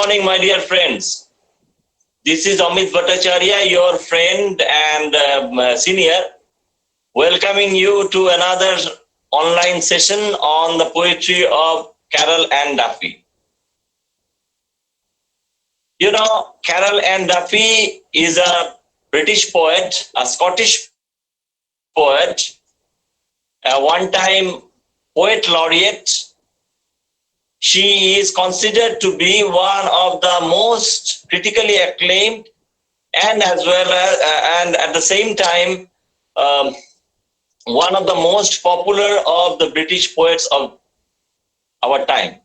morning, my dear friends. This is Amit Bhattacharya, your friend and senior, welcoming you to another online session on the poetry of Carroll and Duffy. You know, Carroll and Duffy is a British poet, a Scottish poet, a one-time poet laureate. She is considered to be one of the most critically acclaimed and as well as, and at the same time, one of the most popular of the British poets of our time.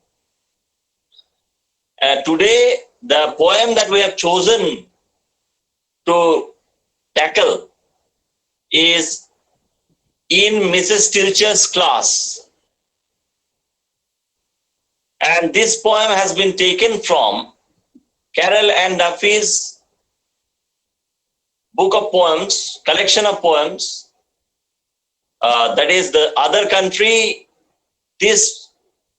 Today, the poem that we have chosen to tackle is in Mrs. Tilscher's class. And this poem has been taken from Carroll and Duffy's book of poems, collection of poems, that is The Other Country. This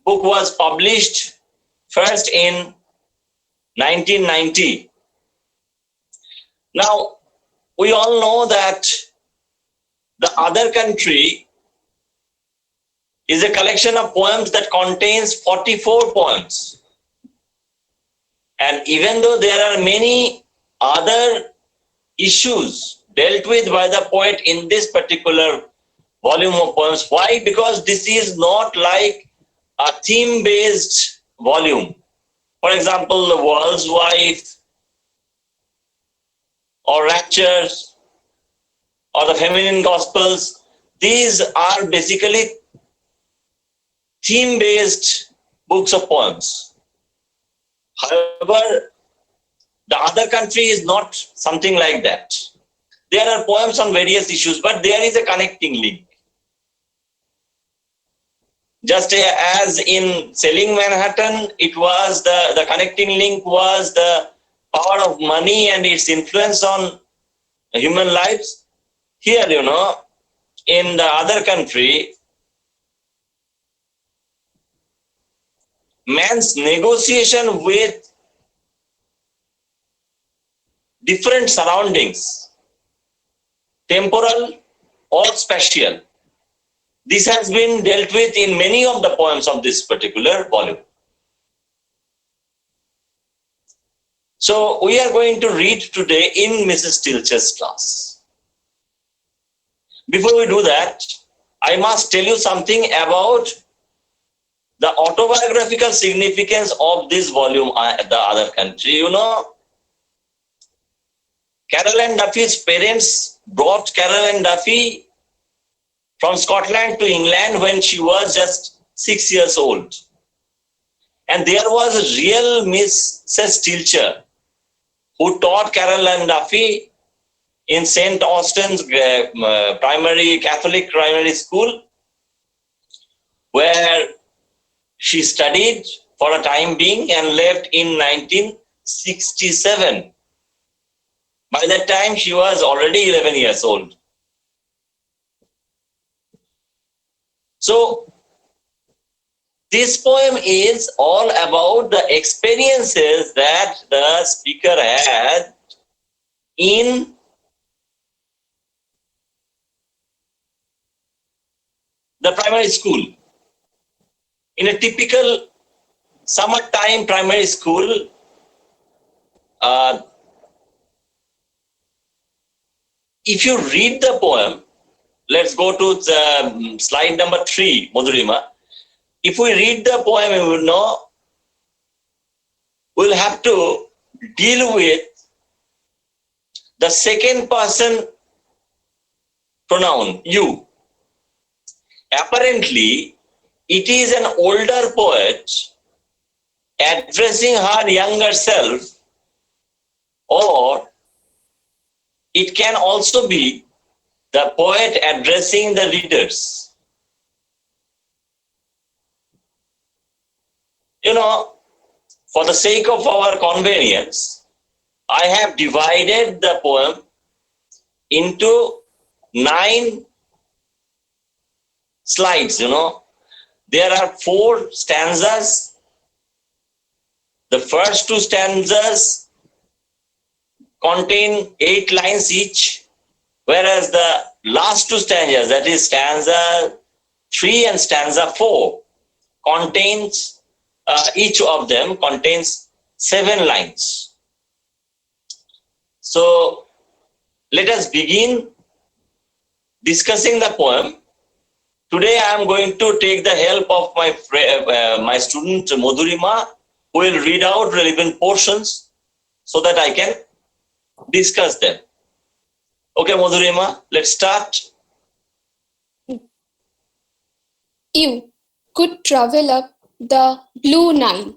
book was published first in 1990. Now, we all know that The Other Country is a collection of poems that contains 44 poems. And even though there are many other issues dealt with by the poet in this particular volume of poems, why? Because this is not like a theme-based volume. For example, The World's Wife, or Raptures, or the Feminine Gospels. These are basically theme-based books of poems. However, The Other Country is not something like that. There are poems on various issues, but there is a connecting link. Just as in Selling Manhattan, it was the connecting link was the power of money and its influence on human lives. Here, you know, in The Other Country, man's negotiation with different surroundings, temporal or spatial. This has been dealt with in many of the poems of this particular volume. So we are going to read today in Mrs. Tilscher's class. Before we do that, I must tell you something about the autobiographical significance of this volume, The Other Country. You know, Carroll and Duffy's parents brought Carroll and Duffy from Scotland to England when she was just 6 years old. And there was a real Mrs. Tilscher who taught Carroll and Duffy in St. Austin's Catholic primary school, where she studied for a time being and left in 1967. By that time, she was already 11 years old. So, this poem is all about the experiences that the speaker had in the primary school. In a typical summertime primary school, if you read the poem, let's go to the slide number 3, Madhurima. If we read the poem, we will know we'll have to deal with the second person pronoun, you. Apparently, it is an older poet addressing her younger self, or it can also be the poet addressing the readers. You know, for the sake of our convenience, I have divided the poem into 9 slides, you know. There are 4 stanzas. The first two stanzas contain 8 lines each, whereas the last two stanzas, that is stanza 3 and stanza 4, contains each of them contains 7 lines. So let us begin discussing the poem. Today I am going to take the help of my student Madhurima, who will read out relevant portions so that I can discuss them. Okay, Madhurima, let's start. You could travel up the blue Nile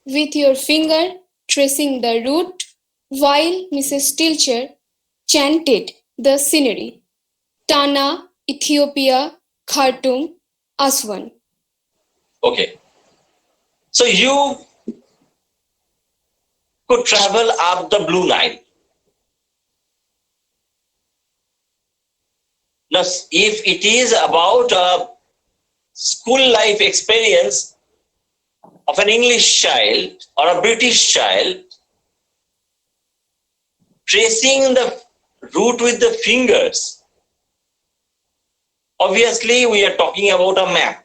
with your finger tracing the route while Mrs. Tilscher chanted the scenery. Tana, Ethiopia, Khartoum, Aswan. Okay. So you could travel up the Blue Nile. Now, if it is about a school life experience of an English child or a British child, tracing the route with the fingers, obviously we are talking about a map.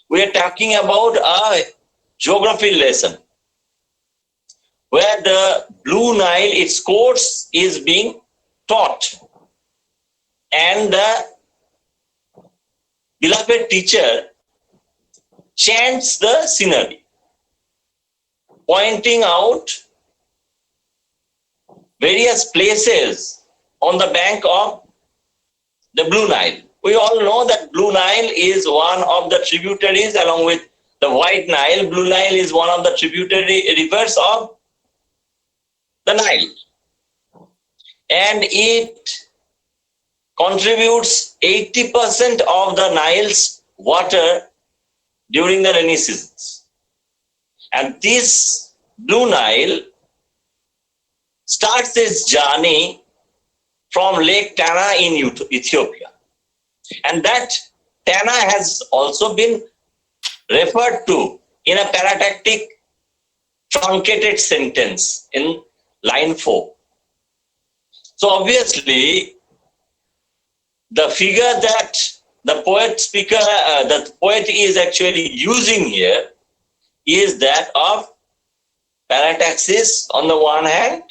We are talking about a geography lesson where the Blue Nile, its course is being taught. And the beloved teacher chants the scenery, pointing out various places on the bank of the Blue Nile. We all know that Blue Nile is one of the tributaries along with the White Nile. Blue Nile is one of the tributary rivers of the Nile. And it contributes 80% of the Nile's water during the rainy seasons. And this Blue Nile starts its journey from Lake Tana in Ethiopia. And that Tana has also been referred to in a paratactic truncated sentence in line 4. So obviously, the figure that the poet is actually using here is that of parataxis on the one hand,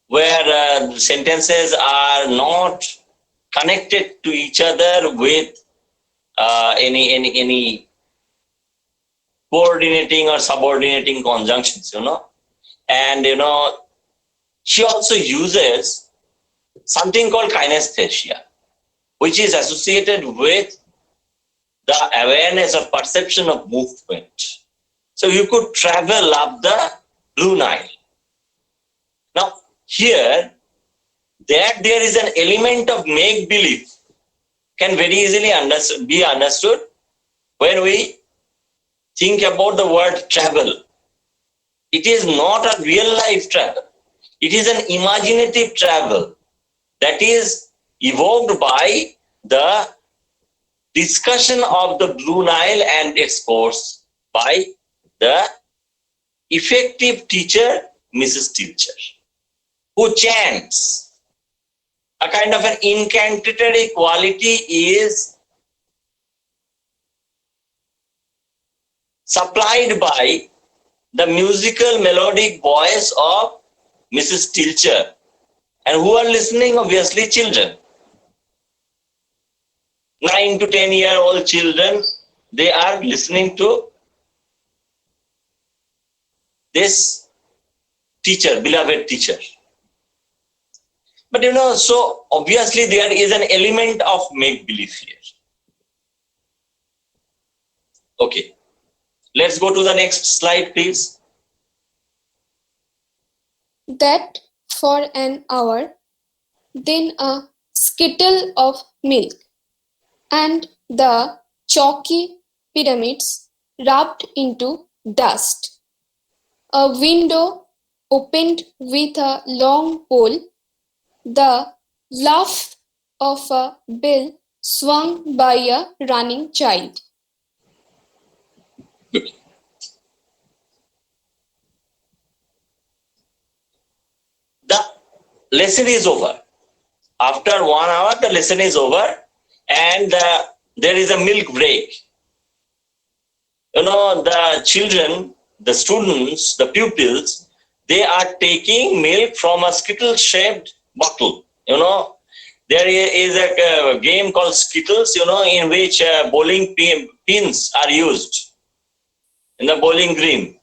where sentences are not connected to each other with any coordinating or subordinating conjunctions, and she also uses something called kinesthesia, which is associated with the awareness or perception of movement. So you could travel up the Blue Nile. Now, here, that there is an element of make-believe can very easily be understood when we think about the word travel. It is not a real-life travel. It is an imaginative travel that is evoked by the discussion of the Blue Nile and its course by the effective teacher, Mrs. Tilscher, who chants. A kind of an incantatory quality is supplied by the musical melodic voice of Mrs. Tilscher. And who are listening? Obviously, children. 9 to 10-year-old children, they are listening to this teacher, beloved teacher. But so obviously there is an element of make-believe here. Okay, let's go to the next slide, please. That for an hour, then a skittle of milk, and the chalky pyramids rubbed into dust. A window opened with a long pole. The laugh of a bell swung by a running child. Good. lesson is over. After 1 hour, the lesson is over, and there is a milk break. The children, the students, the pupils, they are taking milk from a skittle-shaped bottle. There is a game called Skittles, in which bowling pins are used in the bowling green.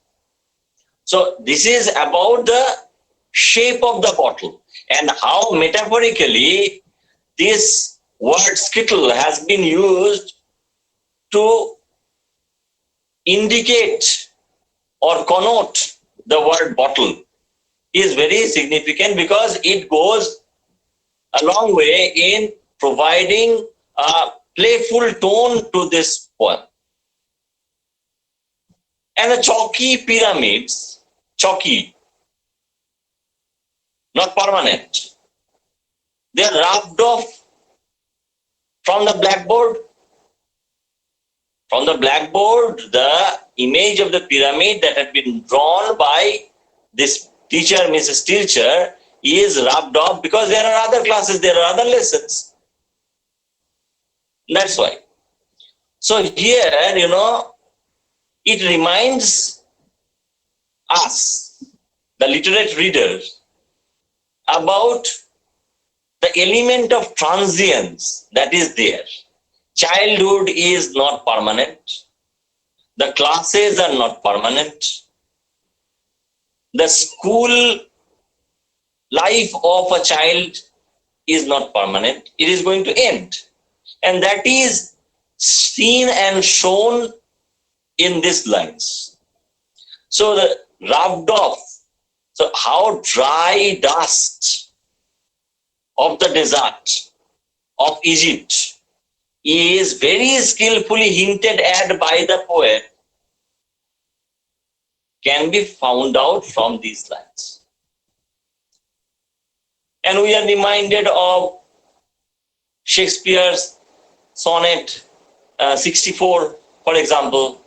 So this is about the shape of the bottle and how metaphorically this word skittle has been used to indicate or connote the word bottle is very significant, because it goes a long way in providing a playful tone to this poem. And the chalky pyramids, chalky, not permanent, they are rubbed off from the blackboard. From the blackboard, the image of the pyramid that had been drawn by this teacher, Mrs. Tilscher, is rubbed off, because there are other classes, there are other lessons. That's why. So here, it reminds us, the literate readers, about the element of transience that is there. Childhood is not permanent. The classes are not permanent. The school life of a child is not permanent. It is going to end. And that is seen and shown in these lines. So the rubbed off, so how dry dust of the desert of Egypt is very skillfully hinted at by the poet can be found out from these lines. And we are reminded of Shakespeare's sonnet 64, for example,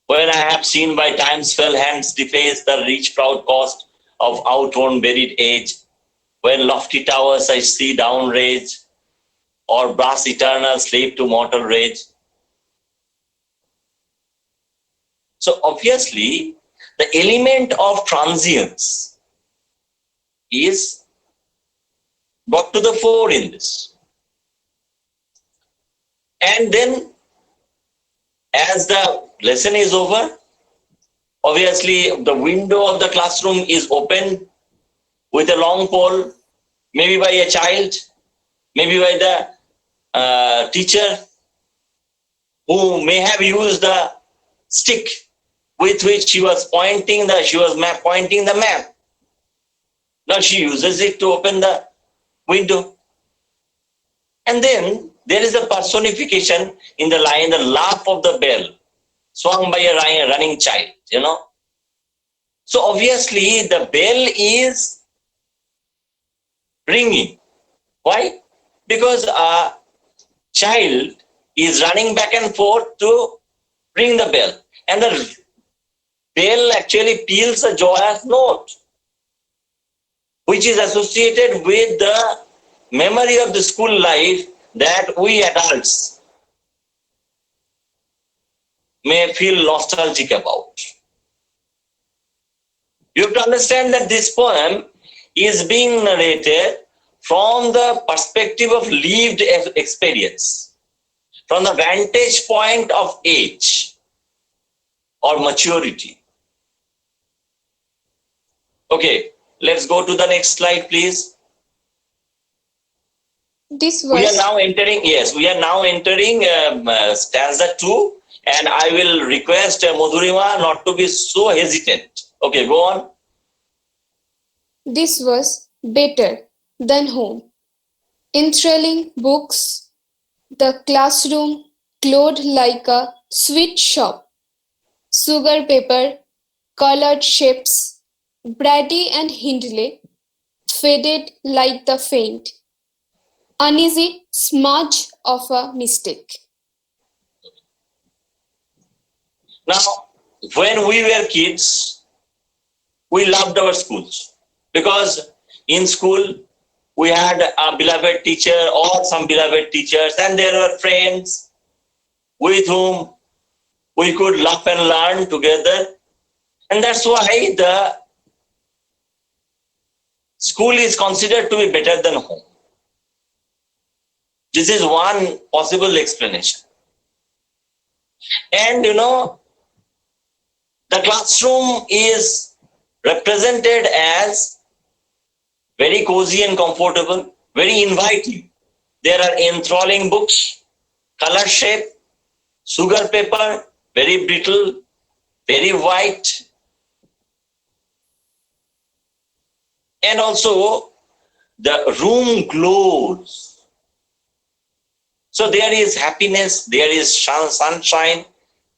when I have seen by time's fell hands deface the rich proud cost of outworn buried age, when lofty towers I see down rage, or brass eternal slave to mortal rage. So obviously, the element of transience is brought to the fore in this. And then, as the lesson is over, obviously the window of the classroom is open with a long pole, maybe by a child, maybe by the teacher, who may have used the stick with which she was pointing the map. Now she uses it to open the window. And then there is a personification in the line, the laugh of the bell swung by a running child, So obviously the bell is ringing. Why? Because a child is running back and forth to ring the bell. And the bell actually peals a joyous note, which is associated with the memory of the school life that we adults may feel nostalgic about. You have to understand that this poem is being narrated from the perspective of lived experience, from the vantage point of age or maturity. Okay, let's go to the next slide, please. We are now entering stanza 2, and I will request Madhurima not to be so hesitant. Okay, go on. This was better than home. Enthralling books, the classroom glowed like a sweet shop. Sugar paper, colored shapes, Brady and Hindley faded like the faint, uneasy smudge of a mistake. Now, when we were kids, we loved our schools because in school, we had a beloved teacher or some beloved teachers, and there were friends with whom we could laugh and learn together. And that's why the school is considered to be better than home. This is one possible explanation. And the classroom is represented as very cozy and comfortable, very inviting. There are enthralling books, color shape, sugar paper, very brittle, very white. And also the room glows. So there is happiness, there is sunshine.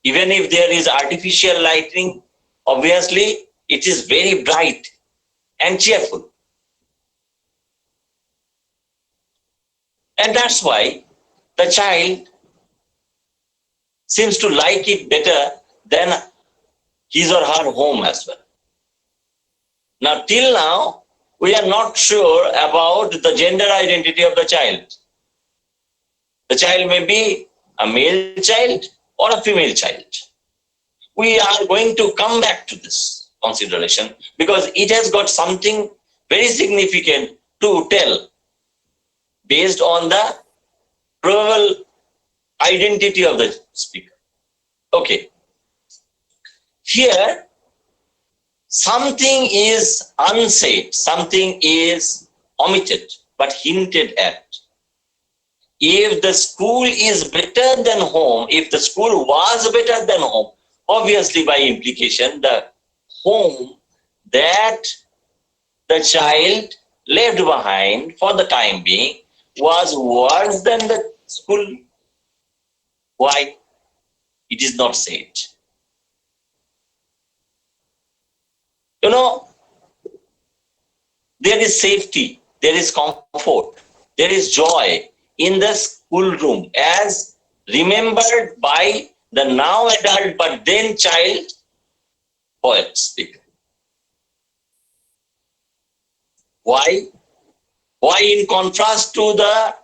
Even if there is artificial lighting, obviously it is very bright and cheerful. And that's why the child seems to like it better than his or her home as well. Now, till now, we are not sure about the gender identity of the child. The child may be a male child or a female child. We are going to come back to this consideration because it has got something very significant to tell based on the probable identity of the speaker. Okay. Here, something is unsaid, something is omitted, but hinted at. If the school is better than home, if the school was better than home, obviously by implication, the home that the child left behind for the time being was worse than the school. Why? It is not said. There is safety, there is comfort, there is joy in the schoolroom as remembered by the now adult but then child poet speaker. Why? Why in contrast to the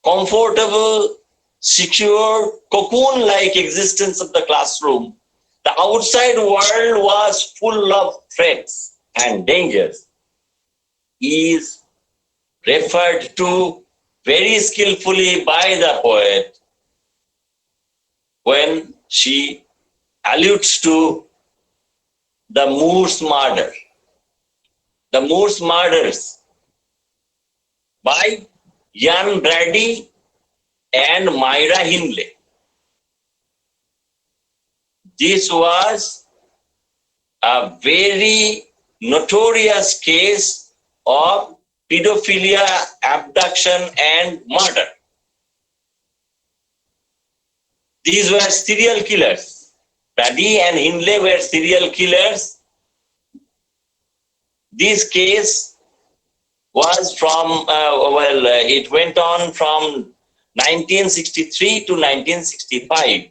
comfortable, secure, cocoon-like existence of the classroom, the outside world was full of threats and dangers, is referred to very skillfully by the poet when she alludes to the Moore's murder. The Moore's murders by Ian Brady and Myra Hindley. This was a very notorious case of pedophilia, abduction, and murder. These were serial killers. Brady and Hindley were serial killers. This case was from, it went on from 1963 to 1965.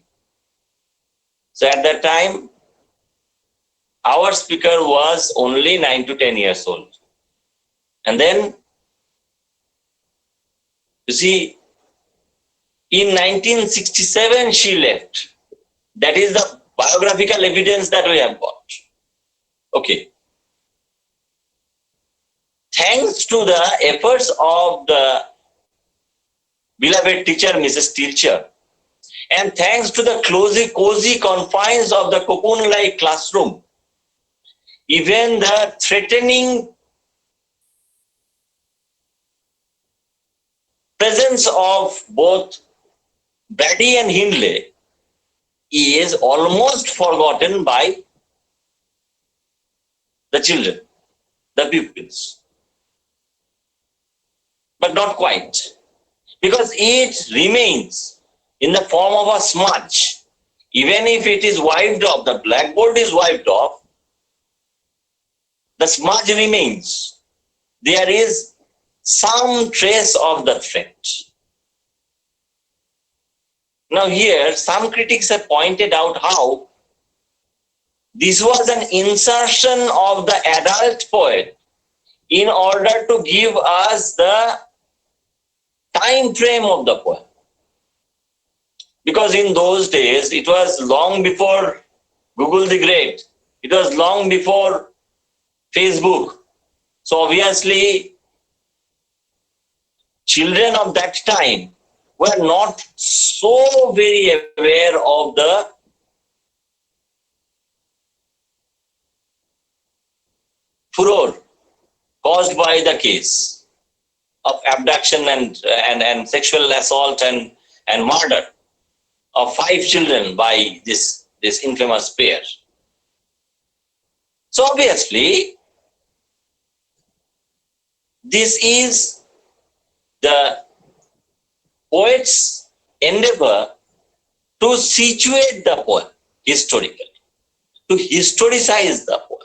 So at that time, our speaker was only 9 to 10 years old. And then, you see, in 1967, she left. That is the biographical evidence that we have got. Okay. Thanks to the efforts of the beloved teacher, Mrs. Tilscher, and thanks to the cozy confines of the cocoon-like classroom, even the threatening presence of both Brady and Hindley is almost forgotten by the children, the pupils. But not quite, because it remains in the form of a smudge. Even if it is wiped off, the blackboard is wiped off, the smudge remains. There is some trace of the threat. Now here, some critics have pointed out how this was an insertion of the adult poet in order to give us the time frame of the poem. Because in those days, it was long before Google the Great. It was long before Facebook. So obviously, children of that time were not so very aware of the furor caused by the case of abduction and sexual assault and murder of 5 children by this infamous pair. So obviously, this is the poet's endeavor to situate the poem historically, to historicize the poem.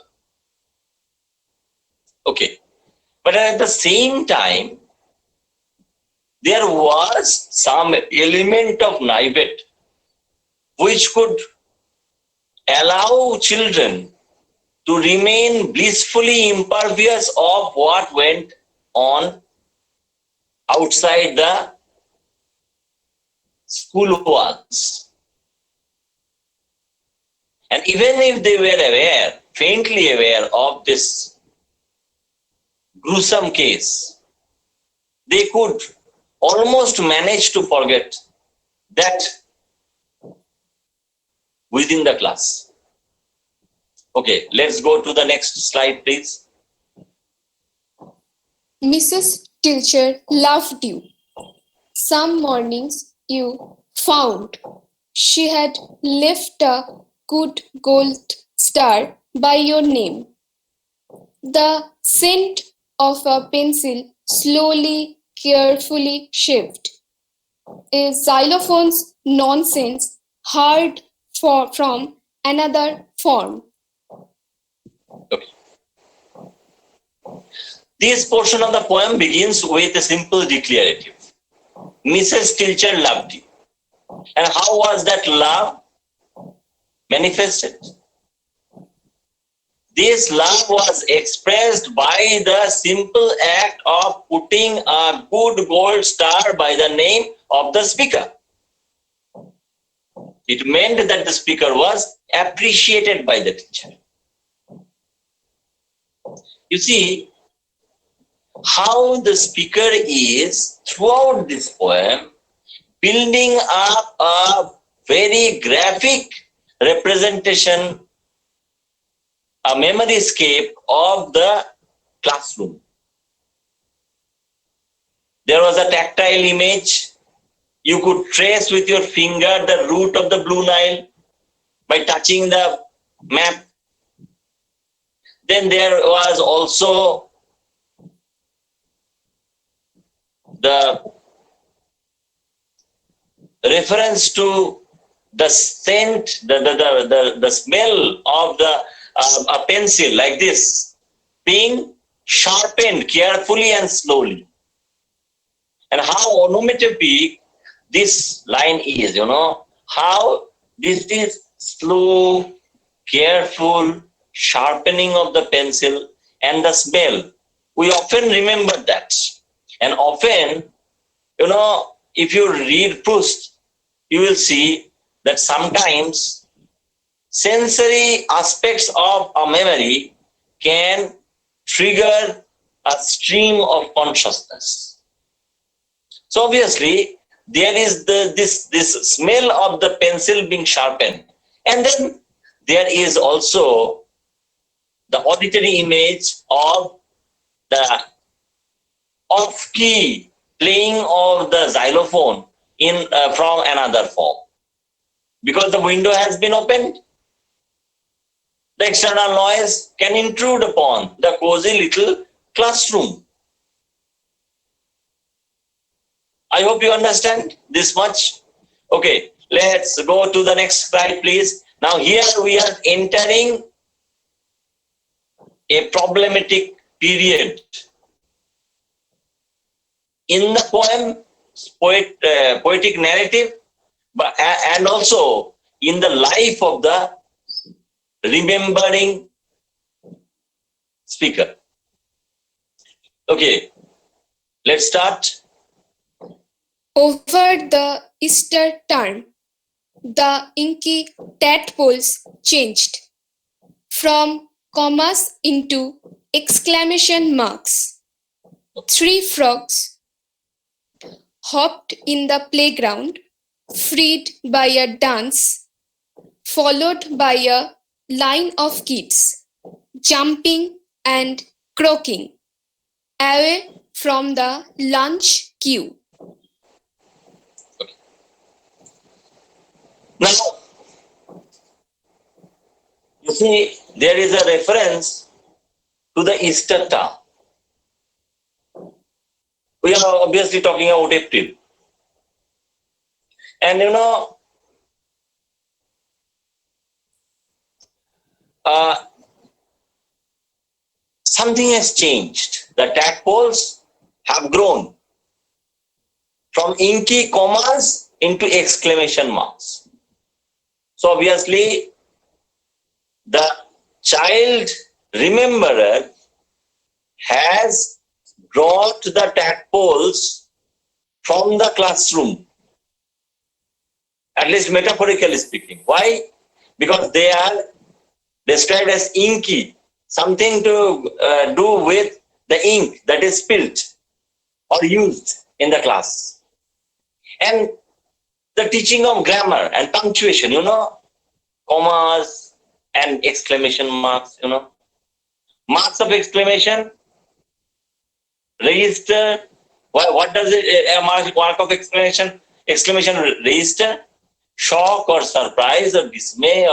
Okay. But at the same time, there was some element of naivete which could allow children to remain blissfully impervious of what went on outside the school walls. And even if they were aware, faintly aware of this gruesome case, they could almost manage to forget that within the class. Okay, let's go to the next slide, please. Mrs. Tilscher loved you. Some mornings you found she had left a good gold star by your name. The scent of a pencil slowly, carefully shifted. A xylophone's nonsense heard from another form. Okay. This portion of the poem begins with a simple declarative. Mrs. Tilscher loved you. And how was that love manifested? This love was expressed by the simple act of putting a good gold star by the name of the speaker. It meant that the speaker was appreciated by the teacher. You see how the speaker is, throughout this poem, building up a very graphic representation, a memoryscape of the classroom. There was a tactile image. You could trace with your finger the route of the Blue Nile by touching the map. Then there was also the reference to the scent, the smell of a pencil like this being sharpened carefully and slowly. And how onomatopoeic this line is, how this is slow, careful sharpening of the pencil and the smell. We often remember that. And often, if you read Proust, you will see that sometimes sensory aspects of a memory can trigger a stream of consciousness. So obviously, there is this smell of the pencil being sharpened. And then there is also the auditory image of the off-key playing of the xylophone from another form. Because the window has been opened, the external noise can intrude upon the cozy little classroom. I hope you understand this much. Okay, let's go to the next slide, please. Now here we are entering a problematic period in the poem, poetic narrative, and also in the life of the remembering speaker. Okay, let's start. Over the Easter term, the inky tadpoles changed from commas into exclamation marks. 3 frogs hopped in the playground, freed by a dance, followed by a line of kids, jumping and croaking, away from the lunch queue. Now, you see, there is a reference to the Easter term. We are obviously talking about April. And something has changed. The tadpoles have grown from inky commas into exclamation marks. So obviously, the child rememberer has brought the tadpoles from the classroom, at least metaphorically speaking. Why? Because they are described as inky, something to do with the ink that is spilled or used in the class. And the teaching of grammar and punctuation, commas and exclamation marks, marks of exclamation, register. What does it, a mark of exclamation register? Shock or surprise or dismay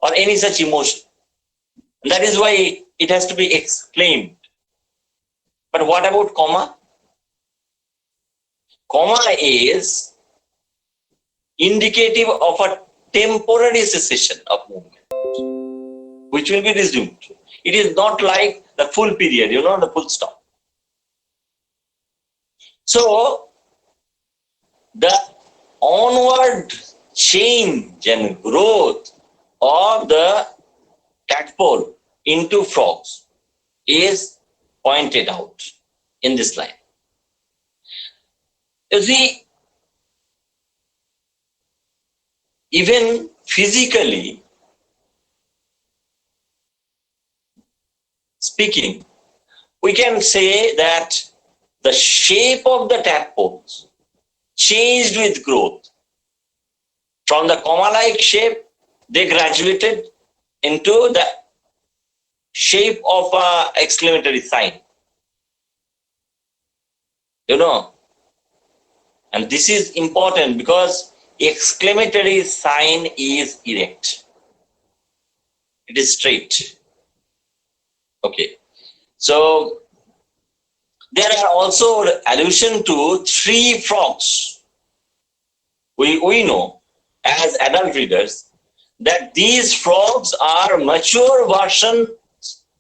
or any such emotion. That is why it has to be exclaimed. But what about comma? Comma is indicative of a temporary cessation of movement, which will be resumed. It is not like the full period, the full stop. So, the onward change and growth of the tadpole into frogs is pointed out in this line. You see, even physically speaking, we can say that the shape of the tadpoles changed with growth. From the comma-like shape, they graduated into the shape of an exclamatory sign. And this is important because exclamatory sign is erect. It is straight. Okay. So there are also allusion to 3 frogs. We know as adult readers that these frogs are mature versions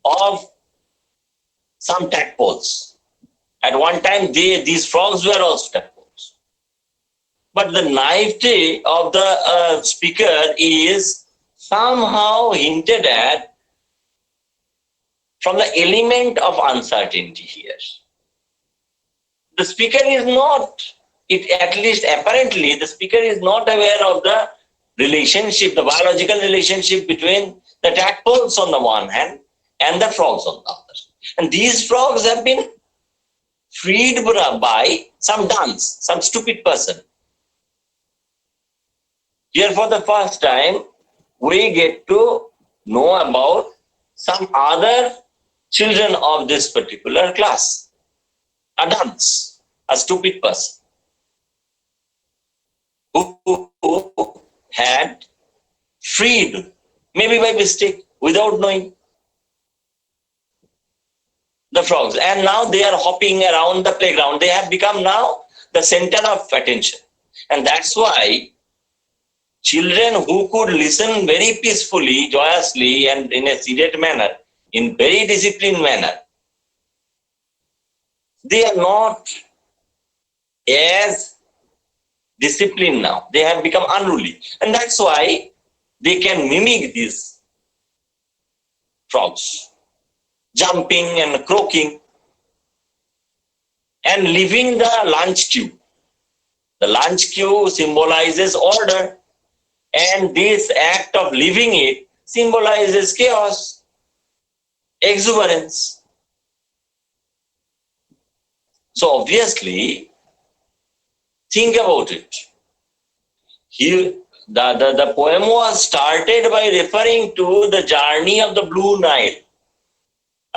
of some tadpoles. At one time, these frogs were also tadpoles. But the naivety of the speaker is somehow hinted at from the element of uncertainty here. The speaker is not, at least apparently, the speaker is not aware of the relationship, the biological relationship between the tadpoles on the one hand and the frogs on the other. And these frogs have been freed by some dunce, some stupid person. Here for the first time, we get to know about some other children of this particular class. A dunce, a stupid person, who had freed, maybe by mistake, without knowing, the frogs. And now they are hopping around the playground. They have become now the center of attention. And that's why children who could listen very peacefully, joyously, and in a seated manner, in very disciplined manner, they are not as disciplined now. They have become unruly. And that's why they can mimic these frogs. jumping and croaking, and leaving the lunch queue. The lunch queue symbolizes order, and this act of leaving it symbolizes chaos, exuberance. So obviously, think about it. Here, the poem was started by referring to the journey of the Blue Nile,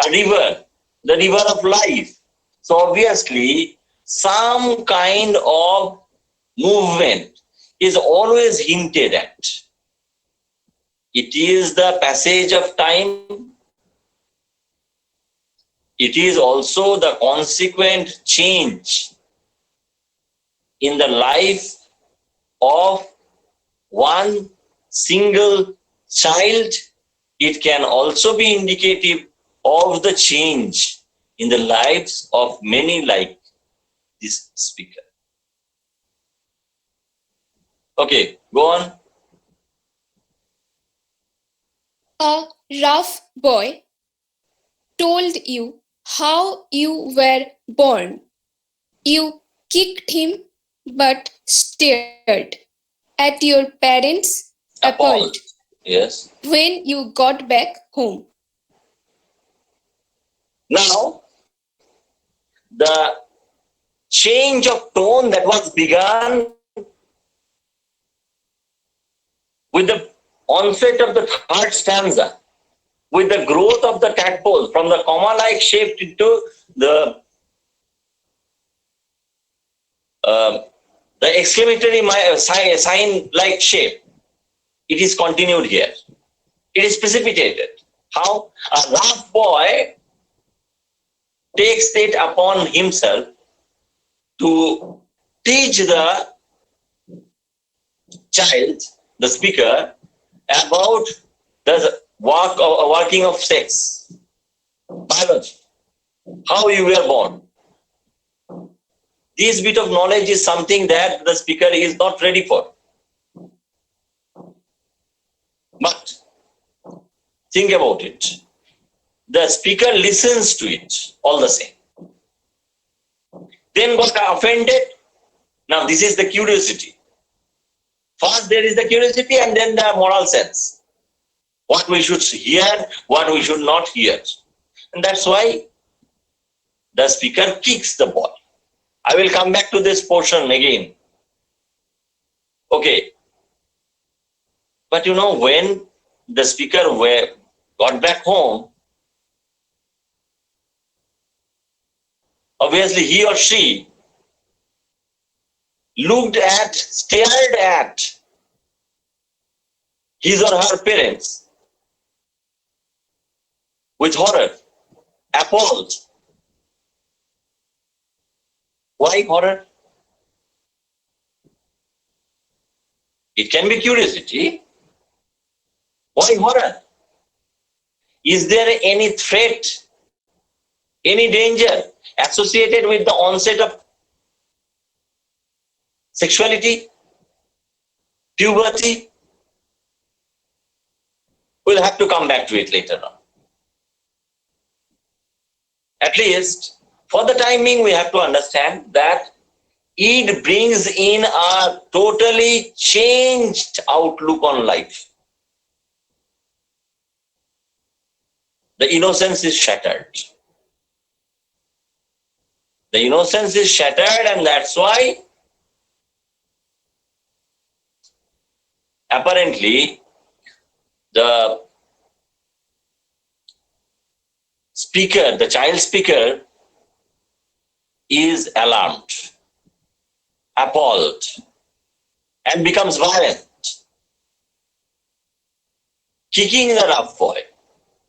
a river, the river of life. So obviously, some kind of movement is always hinted at. It is the passage of time. It is also the consequent change in the life of one single child. It can also be indicative of the change in the lives of many like this speaker. Okay, go on. A rough boy told you how you were born. You kicked him but stared at your parents appalled Yes. when you got back home. Now, the change of tone that was begun with the onset of the third stanza, with the growth of the tadpole from the comma-like shape into the exclamatory sign-like shape, it is continued here. It is precipitated. How? A rough boy takes it upon himself to teach the child, the speaker, about the working of sex, biology, how you were born. This bit of knowledge is something that the speaker is not ready for. But think about it. The speaker listens to it all the same. Then got offended. Now this is the curiosity. First there is the curiosity and then the moral sense. What we should hear, what we should not hear. And that's why the speaker kicks the boy. I will come back to this portion again. Okay. But you know, when the speaker got back home, obviously he or she stared at his or her parents with horror, appalled. Why horror? It can be curiosity. Why horror? Is there any threat, any danger associated with the onset of sexuality, puberty? We'll have to come back to it later on. At least, for the time being, we have to understand that it brings in a totally changed outlook on life. The innocence is shattered. The innocence is shattered, and that's why apparently the speaker, the child speaker, is alarmed, appalled, and becomes violent. Kicking the rough boy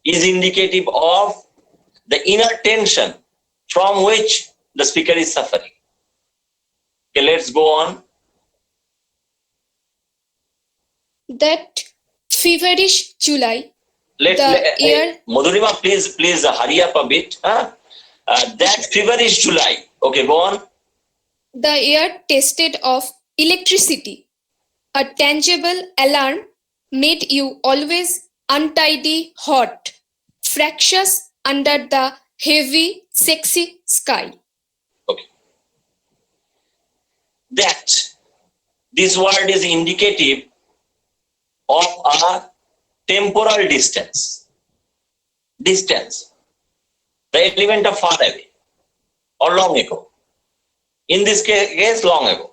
is indicative of the inner tension from which the speaker is suffering. Okay, let's go on. That feverish July, Madhurima, please hurry up a bit. That feverish July. Okay, go on. The air tasted of electricity. A tangible alarm made you always untidy, hot, fractious under the heavy, sexy sky. Okay. That this word is indicative of a temporal distance. Distance. The element of far away or long ago. In this case, long ago.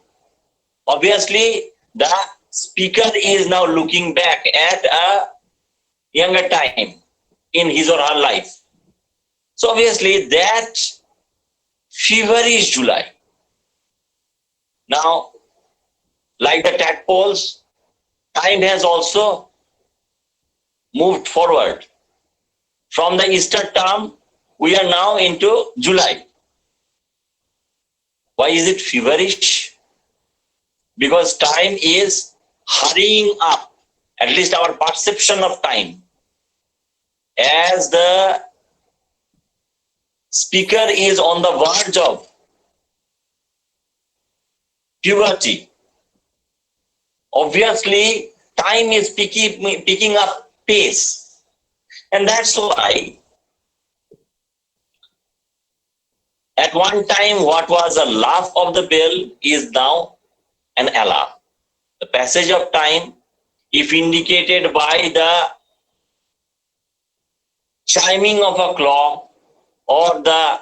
Obviously, the speaker is now looking back at a younger time in his or her life. So obviously that feverish July. Now, like the tadpoles, time has also moved forward. From the Easter term, we are now into July. Why is it feverish? Because time is hurrying up, at least our perception of time. As the speaker is on the verge of puberty, obviously time is picking up pace. And that's why at one time what was a laugh of the bell is now an alarm. The passage of time, if indicated by the chiming of a clock or the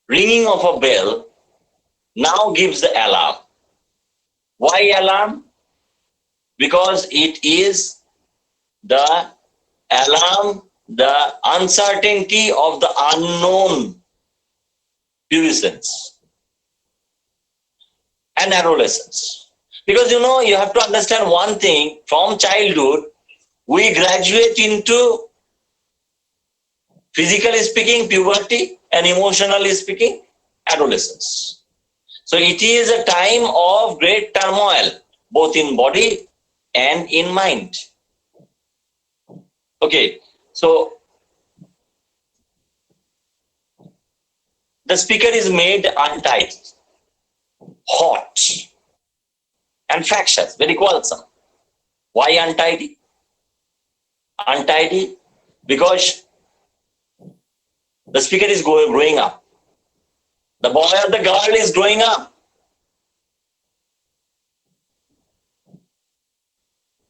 ringing of a bell, now gives the alarm. Why alarm? Because it is the alarm, the uncertainty of the unknown pubescence and adolescence. Because you have to understand one thing, from childhood, we graduate into, physically speaking, puberty, and emotionally speaking, adolescence. So it is a time of great turmoil, both in body and in mind. Okay, so the speaker is made untidy, hot, and fractious, very quarrelsome. Why untidy? Untidy because the speaker is growing up. The boy or the girl is growing up.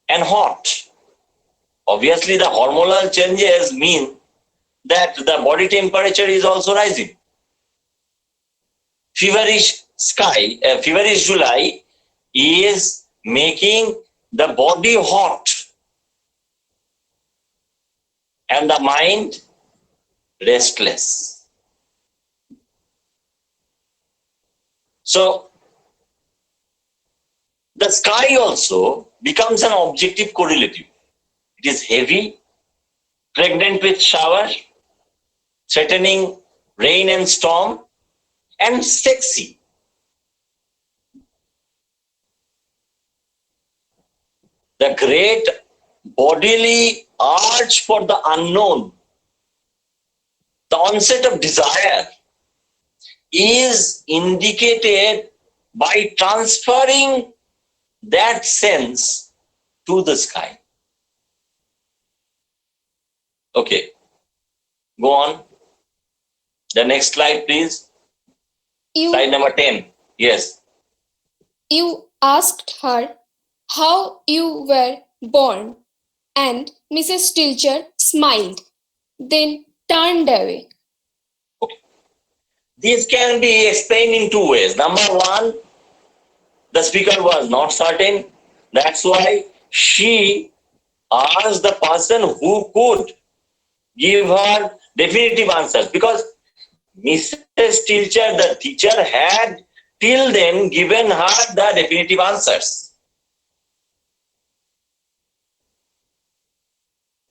And hot. Obviously, the hormonal changes mean that the body temperature is also rising. Feverish July is making the body hot and the mind restless. So, the sky also becomes an objective correlative. It is heavy, pregnant with shower, threatening rain and storm, and sexy. The great bodily urge for the unknown, the onset of desire, is indicated by transferring that sense to the sky. Okay, go on. The next slide, please. Slide number 10. Yes. You asked her how you were born, and Mrs. Tilscher smiled, then turned away. Okay. This can be explained in two ways. Number one, the speaker was not certain. That's why she asked the person who could give her definitive answers, because Mrs. Tilscher, the teacher, had till then given her the definitive answers.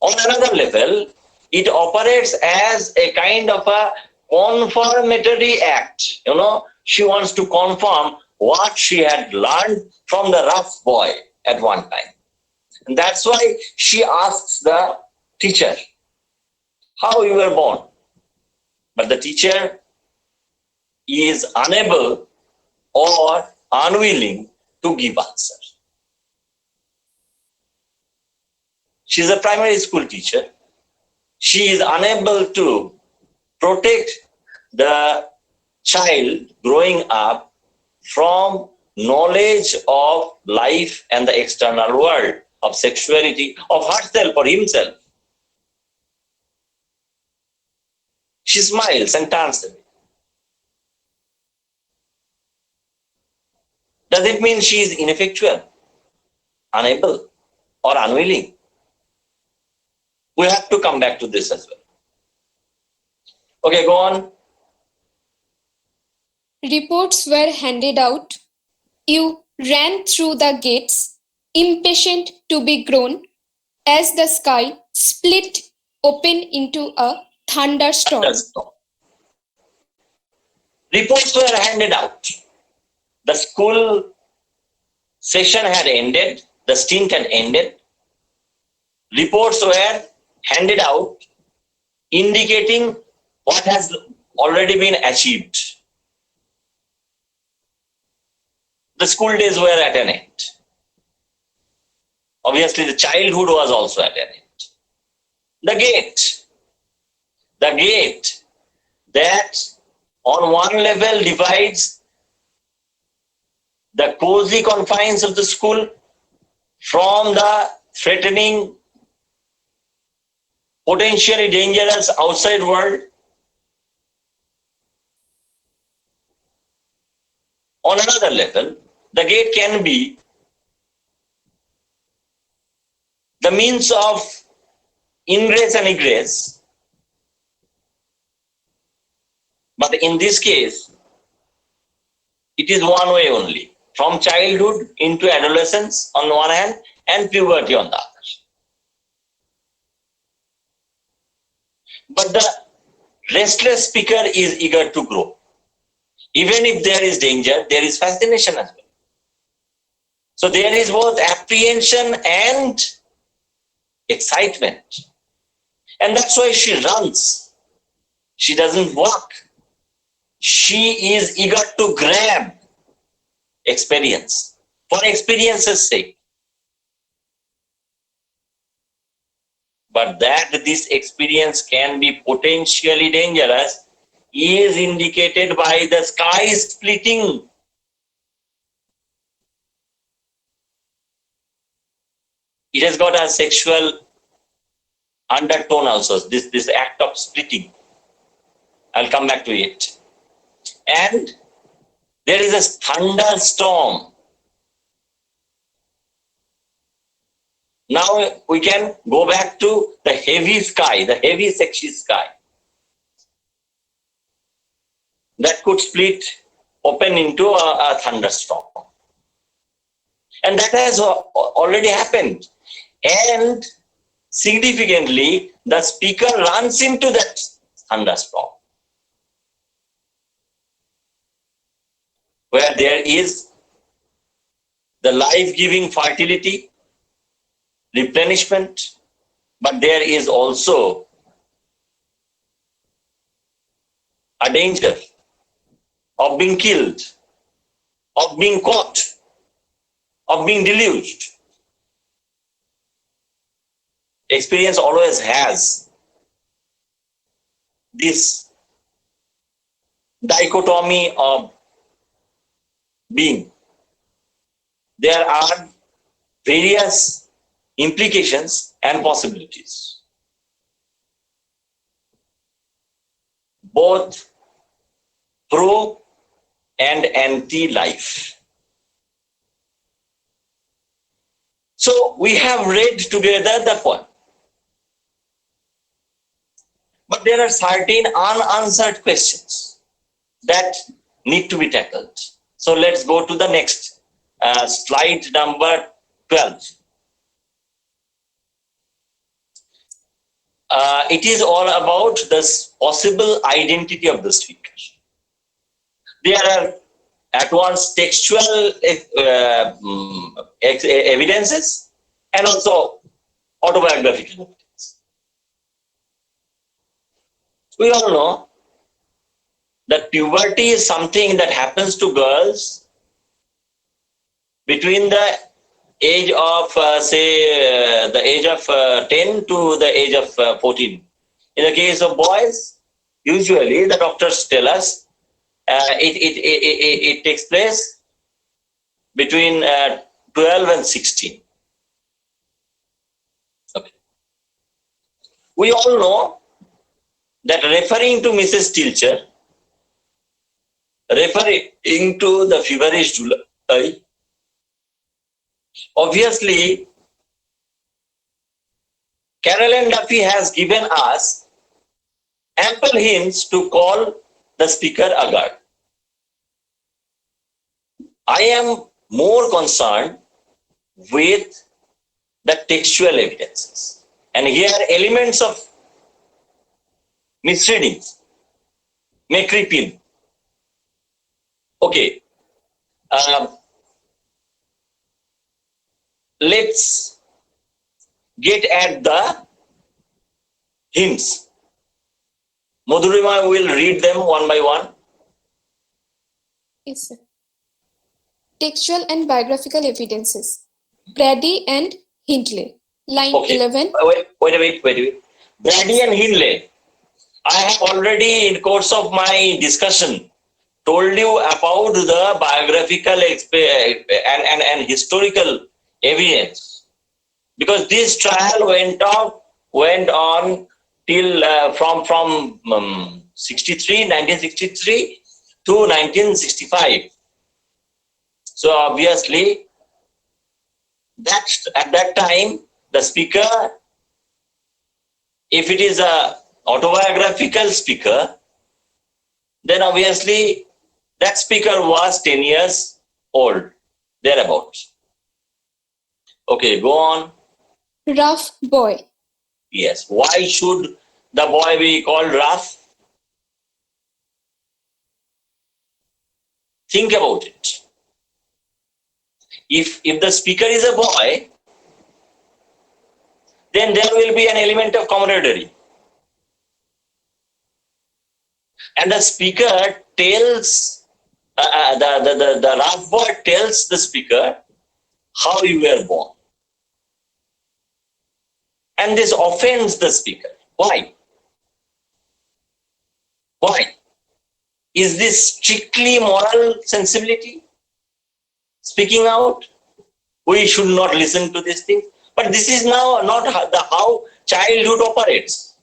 On another level, it operates as a kind of a confirmatory act. She wants to confirm what she had learned from the rough boy at one time. And that's why she asks the teacher, how you were born. But the teacher is unable or unwilling to give answer. She's a primary school teacher. she is unable to protect the child growing up from knowledge of life and the external world, of sexuality, of herself or himself. She smiles and turns away. Does it mean she is ineffectual, unable, or unwilling? We have to come back to this as well. Okay, go on. Reports were handed out. You ran through the gates, impatient to be grown, as the sky split open into a thunderstorm. Reports were handed out. The school session had ended, the stint had ended. Reports were handed out indicating what has already been achieved. The school days were at an end. Obviously, the childhood was also at an end. The gate that on one level divides the cozy confines of the school from the threatening, potentially dangerous outside world. On another level, the gate can be the means of ingress and egress. But in this case, it is one way only, from childhood into adolescence on one hand and puberty on the other. But the restless speaker is eager to grow. Even if there is danger, there is fascination as well. So there is both apprehension and excitement. And that's why she runs. She doesn't walk. She is eager to grab experience for experience's sake. But that this experience can be potentially dangerous is indicated by the sky splitting. It has got a sexual undertone also, this act of splitting. I'll come back to it. And there is a thunderstorm. Now we can go back to the heavy sky, the heavy sexy sky that could split open into a thunderstorm. And that has already happened. And significantly, the speaker runs into that thunderstorm, where there is the life-giving fertility, replenishment, but there is also a danger of being killed, of being caught, of being deluged. Experience always has this dichotomy of being. There are various implications and possibilities, both pro and anti-life. So we have read together the poem. But there are certain unanswered questions that need to be tackled. So let's go to the next slide, number 12. It is all about this possible identity of the speaker. There are at once textual evidences and also autobiographical evidence. We all know that puberty is something that happens to girls between the age of, the age of 10 to the age of 14, In the case of boys, usually the doctors tell us it takes place between 12 and 16. Okay. We all know that referring to Mrs. Tilscher, referring to the feverish July, obviously Carol and Duffy has given us ample hints to call the speaker a girl. I am more concerned with the textual evidences. And here elements of misreadings may creep in. Okay. Let's get at the hints. Madhurima will read them one by one. Yes, sir. Textual and biographical evidences. Brady and Hindley. Line Okay. 11. Wait a minute. Brady and Hindley. I have already, in course of my discussion, told you about the biographical and historical evidence, because this trial went on till from 1963 to 1965. So obviously, at that time, the speaker, if it is a autobiographical speaker, then obviously that speaker was 10 years old, thereabouts. Okay, go on. Rough boy. Yes. Why should the boy be called rough? Think about it. If the speaker is a boy, then there will be an element of camaraderie. And the speaker tells, the rough boy tells the speaker how you were born. And this offends the speaker. Why? Why? Is this strictly moral sensibility speaking out? We should not listen to these things. But this is now not how childhood operates.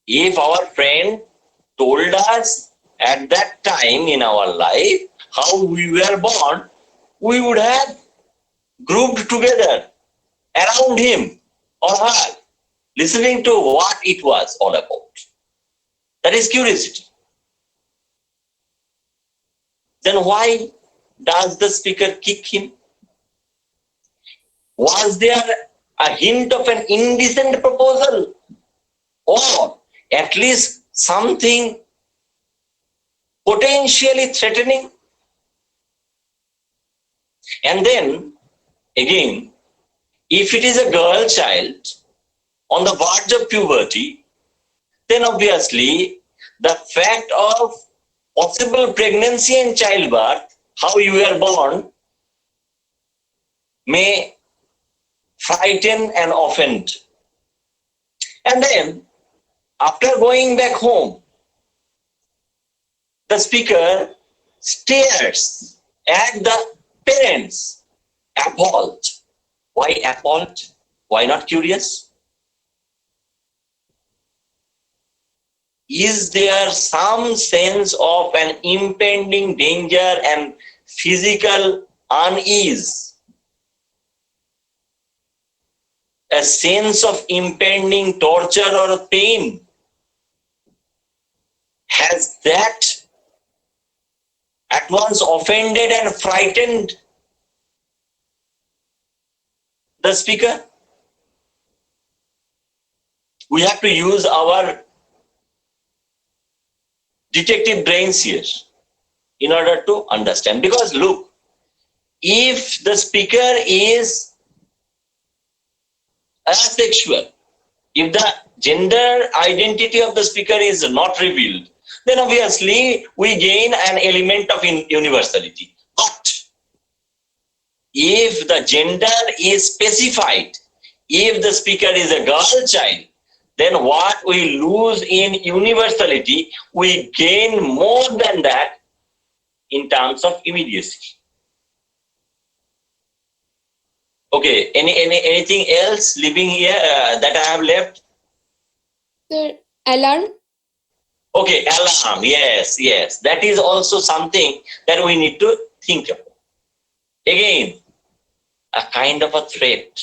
If our friend told us at that time in our life how we were born, we would have grouped together around him or her, listening to what it was all about. That is curiosity. Then why does the speaker kick him? Was there a hint of an indecent proposal, or at least something potentially threatening? And then again, if it is a girl child on the verge of puberty, then obviously the fact of possible pregnancy and childbirth, how you were born, may frighten and offend. And then, after going back home, the speaker stares at the parents, appalled. Why appalled? Why not curious? Is there some sense of an impending danger and physical unease? A sense of impending torture or pain? Has that at once offended and frightened the speaker? We have to use our detective brains here in order to understand. Because look, if the speaker is asexual, if the gender identity of the speaker is not revealed, then obviously we gain an element of universality. But if the gender is specified, if the speaker is a girl child, then what we lose in universality, we gain more than that in terms of immediacy. Okay, anything else living here that I have left? The alarm. Okay, alarm. Yes. That is also something that we need to think about. Again, a kind of a threat,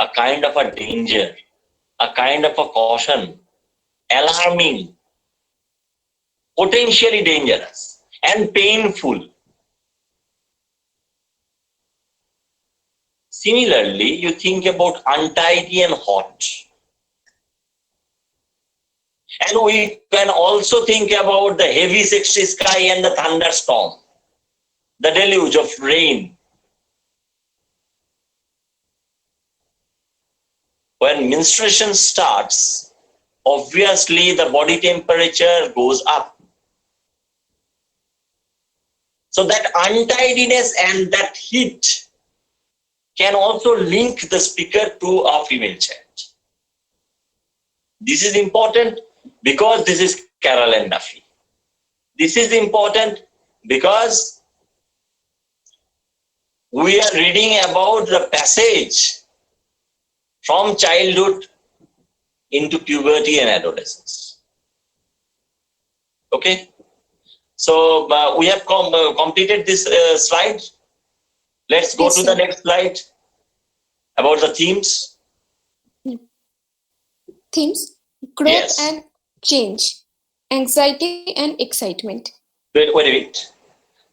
a kind of a danger, a kind of a caution, alarming, potentially dangerous, and painful. Similarly, you think about untidy and hot. And we can also think about the heavy sexy sky and the thunderstorm, the deluge of rain. When menstruation starts, obviously the body temperature goes up. So that untidiness and that heat can also link the speaker to a female child. This is important because this is Carol and Duffy. This is important because we are reading about the passage from childhood into puberty and adolescence. Okay, so we have completed this slide. Let's go to the next slide about the themes. Themes: growth and change, anxiety and excitement. Wait a minute.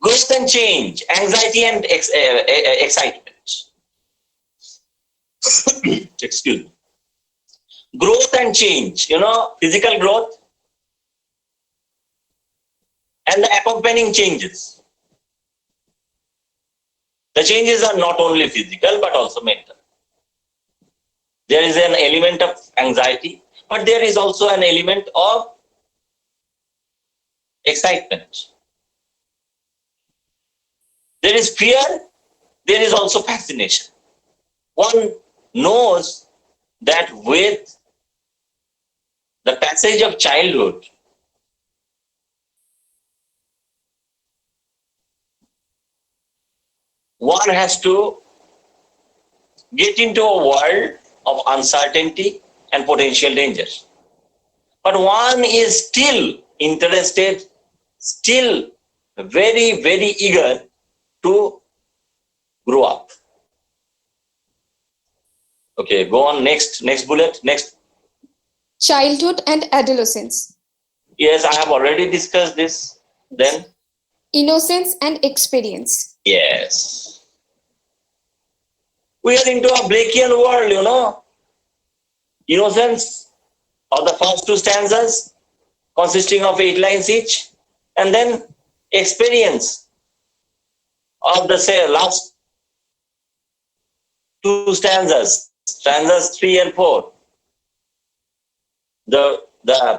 Growth and change, anxiety and excitement. Excuse me. Growth and change, physical growth and the accompanying changes. The changes are not only physical but also mental. There is an element of anxiety, but there is also an element of excitement. There is fear, there is also fascination. One knows that with the passage of childhood, one has to get into a world of uncertainty and potential dangers. But one is still interested, still very, very eager to grow up. Okay, go on, next bullet, next. Childhood and adolescence. Yes, I have already discussed this. Then? Innocence and experience. Yes. We are into a Blakeian world, Innocence of the first two stanzas consisting of 8 lines each, and then experience of the last two stanzas 3 and 4. The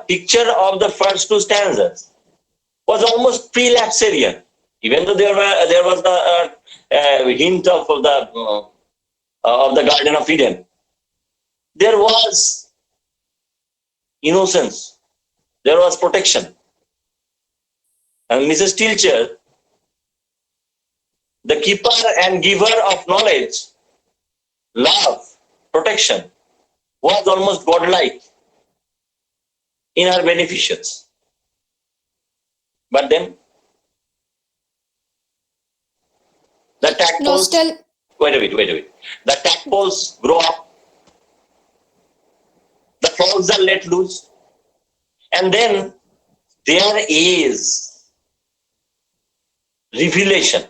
picture of the first two stanzas was almost pre-lapsarian, even though there was the hint of the Garden of Eden. There was innocence, there was protection, and Mrs. Tilscher, the keeper and giver of knowledge, love, protection, was almost godlike in her beneficence. But then the tadpoles, wait a minute. The tadpoles grow up, the frogs are let loose, and then there is revelation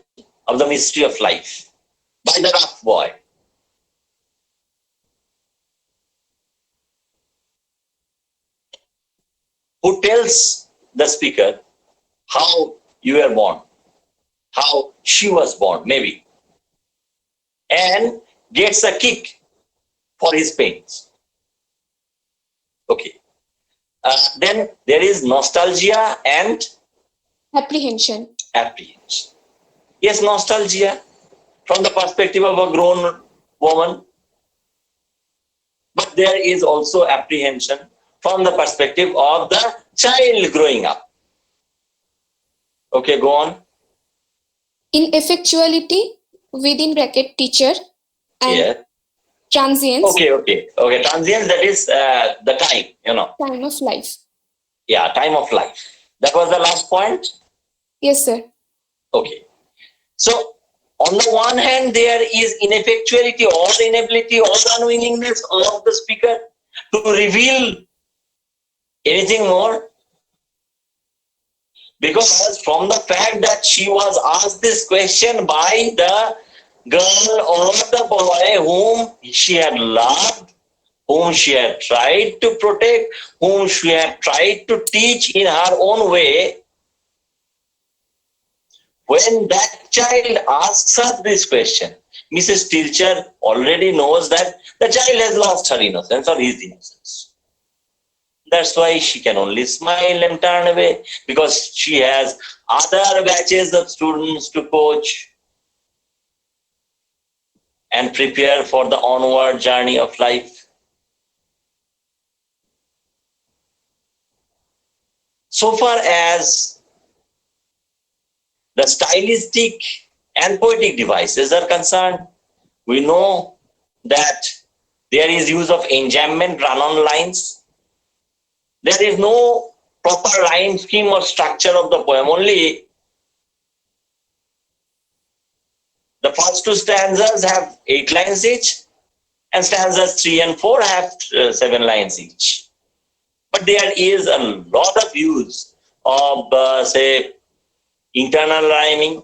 of the mystery of life by the rough boy. Who tells the speaker how you were born, how she was born, maybe, and gets a kick for his pains. Okay. Then there is nostalgia and apprehension. Yes, nostalgia from the perspective of a grown woman. there is also apprehension from the perspective of the child growing up. Okay, go on. Ineffectuality within bracket teacher and Yeah. transience Okay. Transience, that is the time, time of life. Yeah, time of life. That was the last point. Yes, sir. Okay. So, on the one hand, there is ineffectuality or the inability or the unwillingness of the speaker to reveal anything more, because from the fact that she was asked this question by the girl or the boy whom she had loved, whom she had tried to protect, whom she had tried to teach in her own way, when that child asks her this question, Mrs. Tilcher already knows that the child has lost her innocence or his innocence. That's why she can only smile and turn away, because she has other batches of students to coach and prepare for the onward journey of life. So far as the stylistic and poetic devices are concerned, we know that there is use of enjambment, run-on lines. There is no proper rhyme scheme or structure of the poem. Only the first two stanzas have 8 lines each, and stanzas 3 and 4 have 7 lines each. But there is a lot of use of, say, internal rhyming,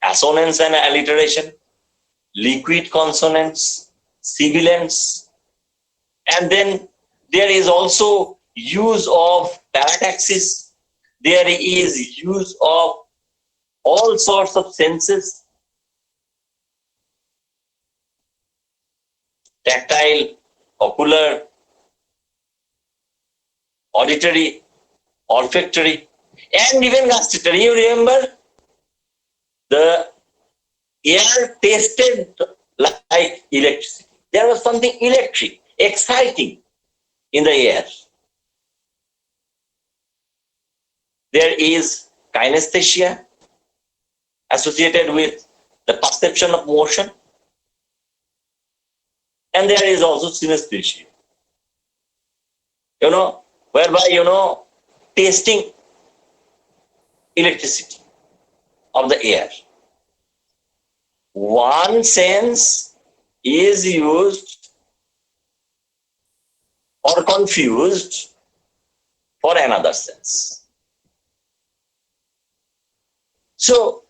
assonance and alliteration, liquid consonants, sibilants, and then there is also use of parataxis. There is use of all sorts of senses: tactile, ocular, auditory, olfactory, and even gustatory. You remember the air tasted like electricity. There was something electric, exciting in the air. There is kinesthesia associated with the perception of motion, and there is also synesthesia, whereby, tasting electricity of the air. One sense is used or confused for another sense. So,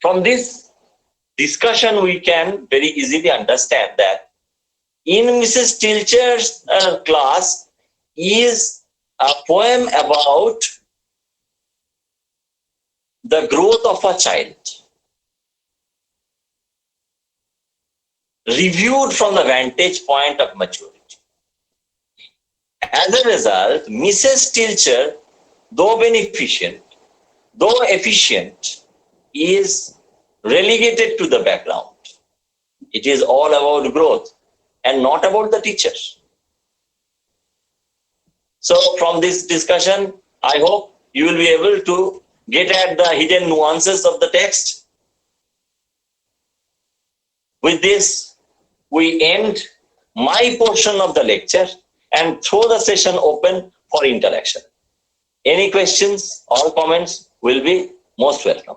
from this discussion, we can very easily understand that in Mrs. Tilcher's class is a poem about the growth of a child, reviewed from the vantage point of maturity. As a result, Mrs. Tilcher, though beneficent, though efficient, is relegated to the background. It is all about growth and not about the teacher. So from this discussion, I hope you will be able to get at the hidden nuances of the text. With this, we end my portion of the lecture and throw the session open for interaction. Any questions or comments will be most welcome.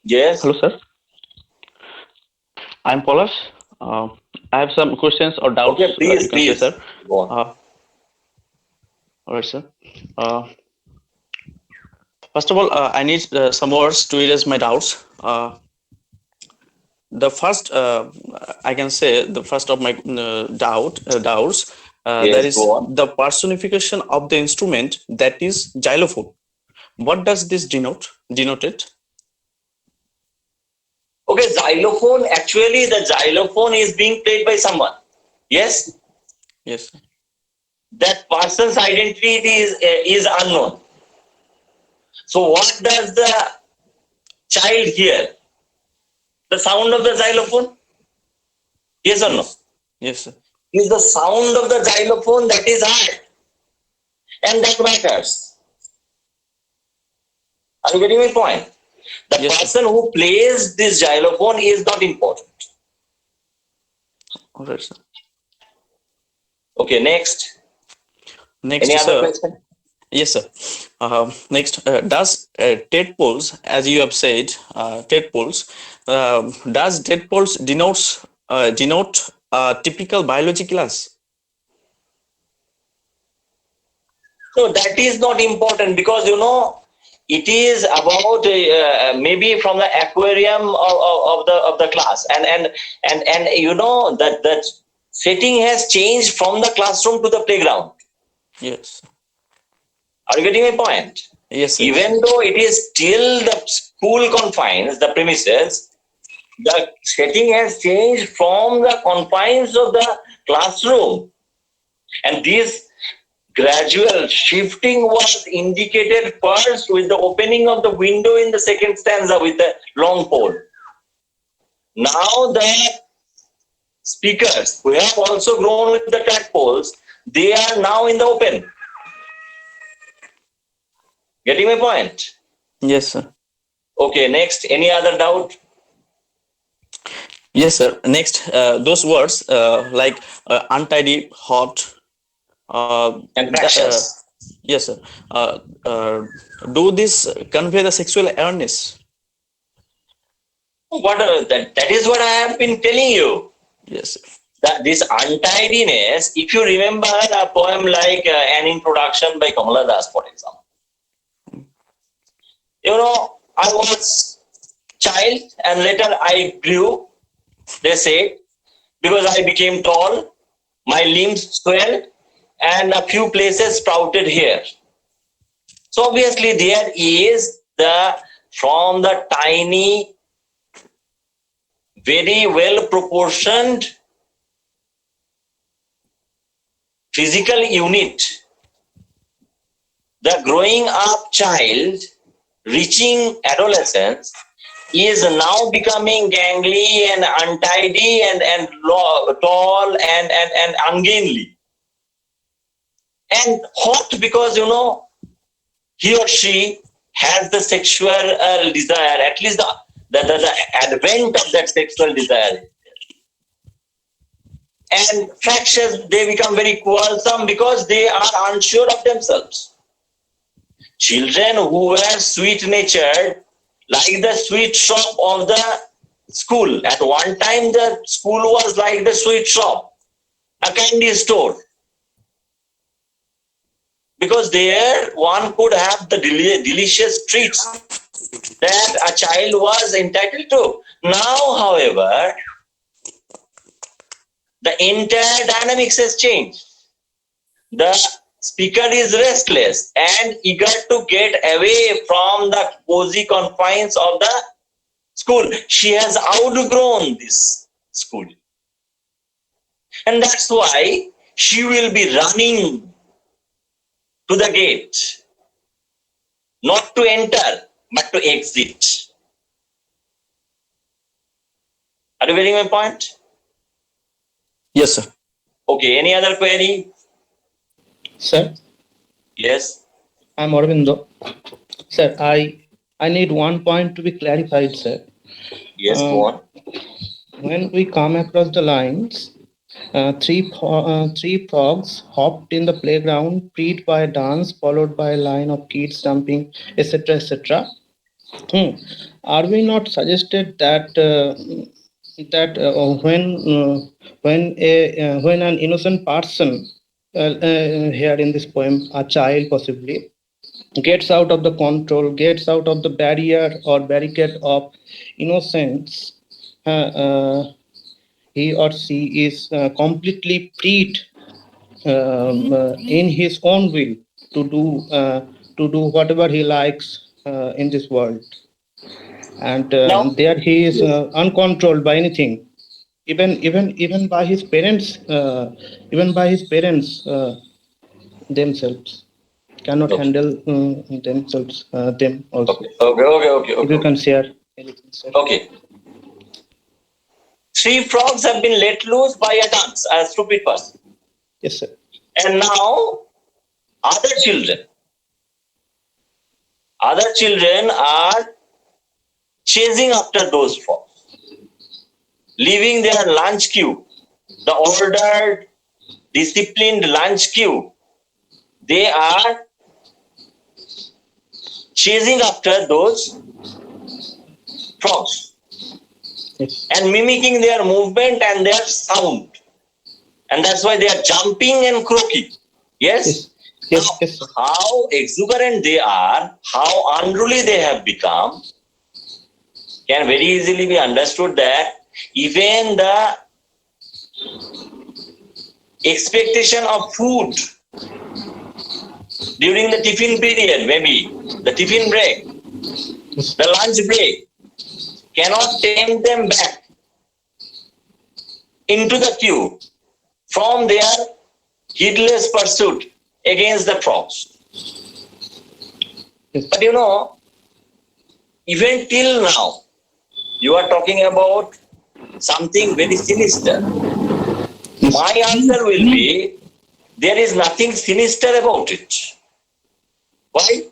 Yes. Hello, sir. I'm Polas. I have some questions or doubts. Okay, please, you can say, please. sir. Go on. All right, sir. First of all, I need some words to erase my doubts. The first, I can say, the first of my doubts. Yes, That is go on. the personification of the instrument, that is xylophone. What does this denote? Denoted? Okay, xylophone. Actually, the xylophone is being played by someone. Yes. Yes. that person's identity is unknown. So what does the child hear? The sound of the xylophone? Yes or no? Yes, sir. Is the sound of the xylophone that is heard, and that matters. Are you getting my point? The Yes, person who plays this xylophone is not important. all right, sir. Okay, next. Next, Any other sir. question? Yes, sir. Next, does tadpoles, as you have said, tadpoles, does tadpoles denote typical biology class? No, that is not important, because it is about maybe from the aquarium of the class, and that setting has changed from the classroom to the playground. Yes. Are you getting my point? Yes, sir. Even though it is still the school confines, the premises, the setting has changed from the confines of the classroom, and this gradual shifting was indicated first with the opening of the window in the second stanza with the long pole. Now the speakers who have also grown with the tadpoles, they are now in the open. Getting my point? Yes, sir. Okay, next. Any other doubt? Yes, sir. Next, those words like untidy, hot, And fractious. yes, sir. Do this convey the sexual awareness? That is what I have been telling you. Yes, sir. That this untidiness, if you remember a poem like An Introduction by Kamala Das, for example. I was child and later I grew, they say, because I became tall, my limbs swelled, and a few places sprouted hair. So obviously there is from the tiny, very well proportioned physical unit, the growing up child reaching adolescence is now becoming gangly and untidy and tall and ungainly and hot, because he or she has the sexual desire, at least the advent of that sexual desire. And fractious, they become very quarrelsome because they are unsure of themselves. Children who were sweet natured, like the sweet shop of the school. At one time, the school was like the sweet shop, a candy store. Because there one could have the delicious treats that a child was entitled to. Now, however, the entire dynamics has changed. The speaker is restless and eager to get away from the cozy confines of the school. She has outgrown this school. And that's why she will be running to the gate, not to enter, but to exit. Are you getting my point? Yes, sir. Okay, any other query? Sir, Yes. I'm Aurobindo. Sir, I need one point to be clarified, sir. Yes, go on. When we come across the lines, three frogs hopped in the playground, preed by a dance, followed by a line of kids jumping, etc., etc. Are we not suggested that when an innocent person here in this poem, a child possibly, gets out of the control, gets out of the barrier or barricade of innocence, he or she is completely freed in his own will to do whatever he likes in this world, and Now, there he is uncontrolled by anything, even by his parents, themselves. Cannot Okay. handle themselves, them also. Okay. If you can share anything, sir. Okay. 3 frogs have been let loose by a dunce, a stupid person. Yes, sir. And now other children are chasing after those frogs, leaving their lunch queue, the ordered, disciplined lunch queue. They are chasing after those frogs Yes. and mimicking their movement and their sound. And that's why they are jumping and croaking. Yes? Yes. Now, Yes, sir. how exuberant they are, how unruly they have become, can very easily be understood that even the expectation of food during the tiffin period, maybe the tiffin break, Yes. the lunch break, cannot tempt them back into the queue from their heedless pursuit against the frogs. Yes. But even till now, you are talking about something very sinister. My answer will be there is nothing sinister about it. Why?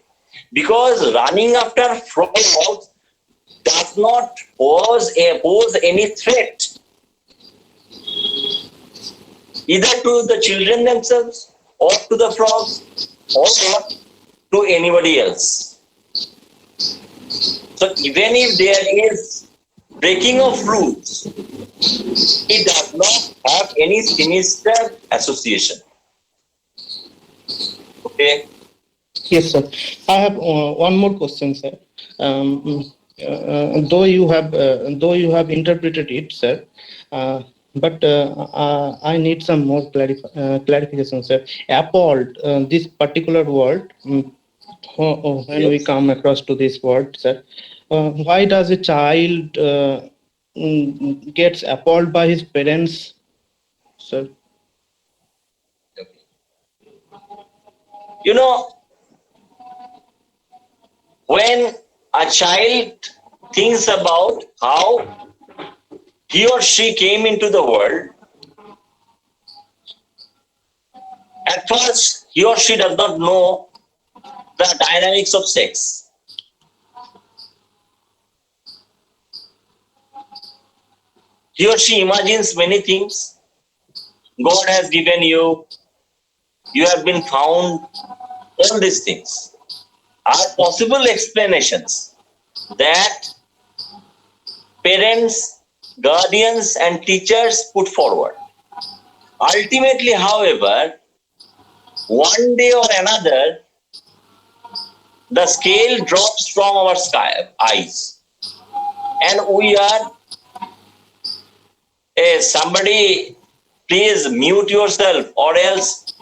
Because running after frogs does not pose any threat either to the children themselves or to the frogs or to anybody else. So even if there is breaking of rules, it does not have any sinister association. Okay. Yes, sir. I have one more question, sir. Though you have interpreted it, sir, but I need some more clarification, sir. Appalled, this particular word, when we Yes. come across to this word, sir, why does a child gets appalled by his parents, sir? When a child thinks about how he or she came into the world, at first he or she does not know the dynamics of sex. He or she imagines many things. God has given you, you have been found, all these things are possible explanations that parents, guardians, and teachers put forward. Ultimately, however, one day or another, the scale drops from our eyes, and we are. Somebody, please mute yourself, or else.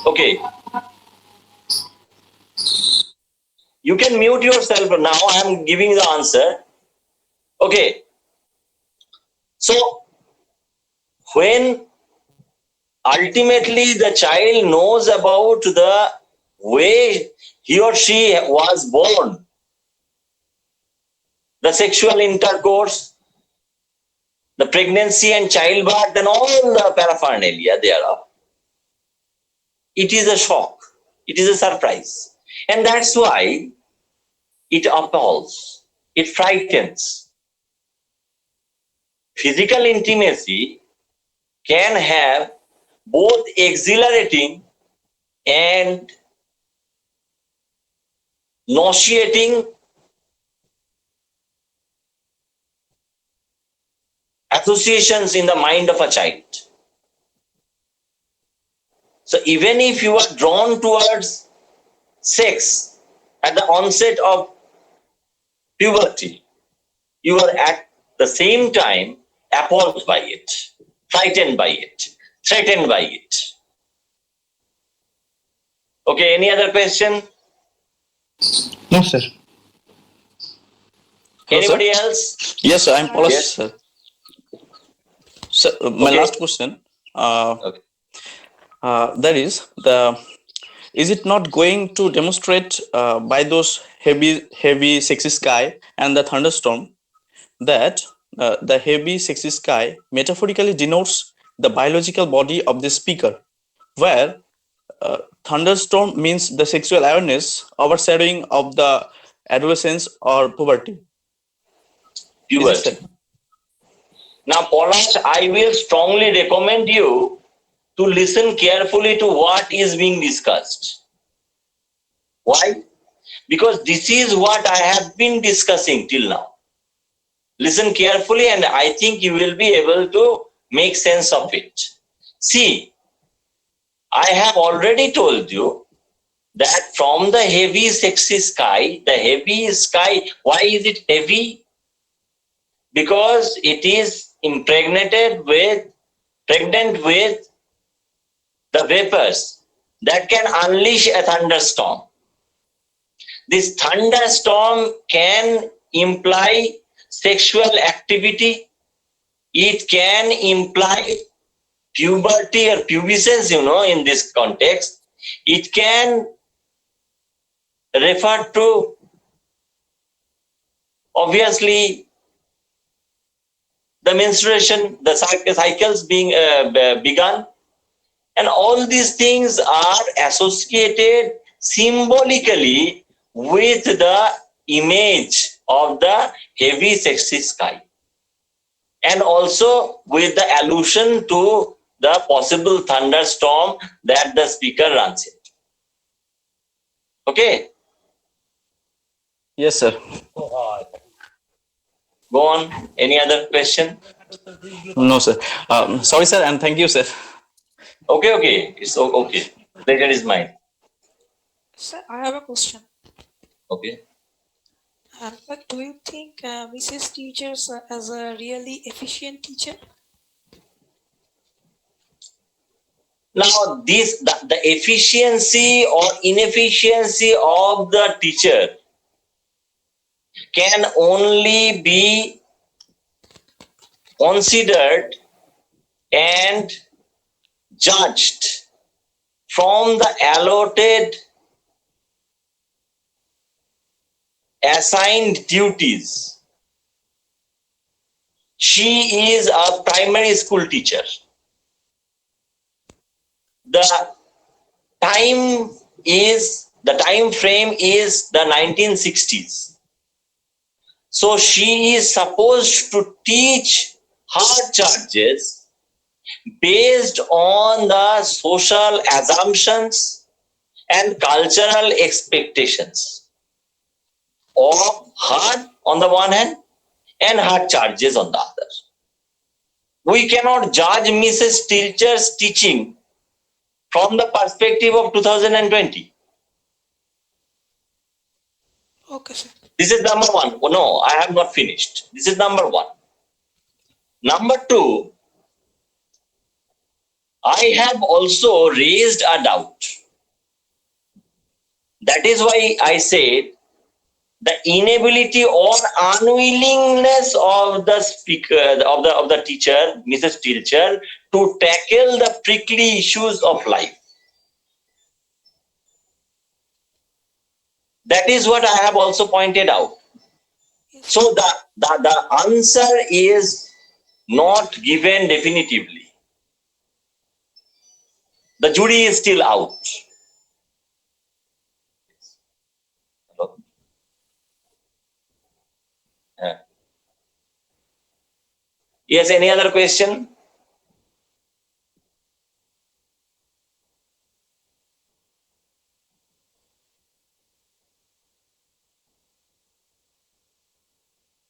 Okay, you can mute yourself now. I am giving the answer. Okay, so when ultimately the child knows about the way he or she was born, the sexual intercourse, the pregnancy and childbirth, and all the paraphernalia thereof, it is a shock, it is a surprise. And that's why it appalls, it frightens. Physical intimacy can have both exhilarating and nauseating associations in the mind of a child. So even if you are drawn towards sex at the onset of puberty, you are at the same time appalled by it, frightened by it, threatened by it. Okay, any other question? No, sir. Hello, Anybody sir? else? Yes, sir, I'm Palas, Yes. sir. So my Okay. last question, Okay. that is it not going to demonstrate by those heavy sexy sky and the thunderstorm that the heavy sexy sky metaphorically denotes the biological body of the speaker, where thunderstorm means the sexual awareness overshadowing of the adolescence or puberty? Is it Puberty. said? Now, Pollack, I will strongly recommend you to listen carefully to what is being discussed. Why? Because this is what I have been discussing till now. Listen carefully, and I think you will be able to make sense of it. See, I have already told you that from the heavy sexy sky, the heavy sky, why is it heavy? Because it is pregnant with the vapors that can unleash a thunderstorm. This thunderstorm can imply sexual activity. It can imply puberty or pubescence, in this context. It can refer to, obviously, the menstruation, the cycles being begun. And all these things are associated symbolically with the image of the heavy sexy sky, and also with the allusion to the possible thunderstorm that the speaker runs in. Okay, Yes, sir. go on. Any other question? No, sir. Sorry, sir, and thank you, sir. Okay, it's okay. Pleasure is mine. Sir, I have a question. Okay. But do you think Mrs. Teachers as a really efficient teacher? Now, the efficiency or inefficiency of the teacher can only be considered and judged from the allotted assigned duties. She is a primary school teacher. The time frame is the 1960s. So she is supposed to teach her charges based on the social assumptions and cultural expectations of her on the one hand and her charges on the other. We cannot judge Mrs. Tilcher's teaching from the perspective of 2020. Okay, sir. This is number one. Oh, no, I have not finished. This is number one. Number two, I have also raised a doubt. That is why I said the inability or unwillingness of the speaker, of the teacher, Mrs. Tilcher, to tackle the prickly issues of life. That is what I have also pointed out. Yes. So the answer is not given definitively. The jury is still out. Hello? Yeah. Yes, any other question?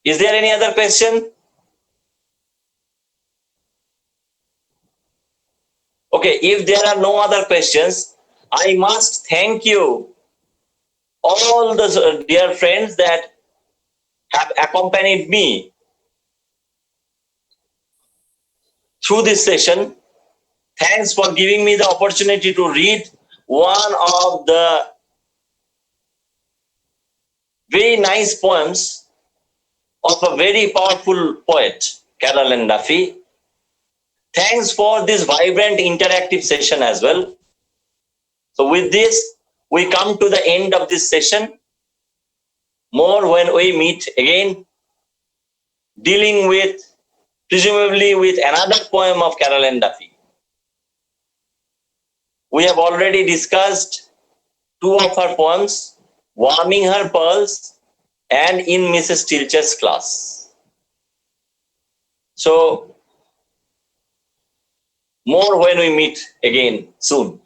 Is there any other question? Okay, if there are no other questions, I must thank you, all the dear friends that have accompanied me through this session. Thanks for giving me the opportunity to read one of the very nice poems of a very powerful poet, Carol and Duffy. Thanks for this vibrant interactive session as well. So with this, we come to the end of this session. More when we meet again, dealing with, presumably with another poem of Carol and Duffy. We have already discussed two of her poems, Warming Her Pearls and In Mrs. Tilcher's Class. So, more when we meet again soon.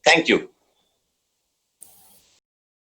Thank you.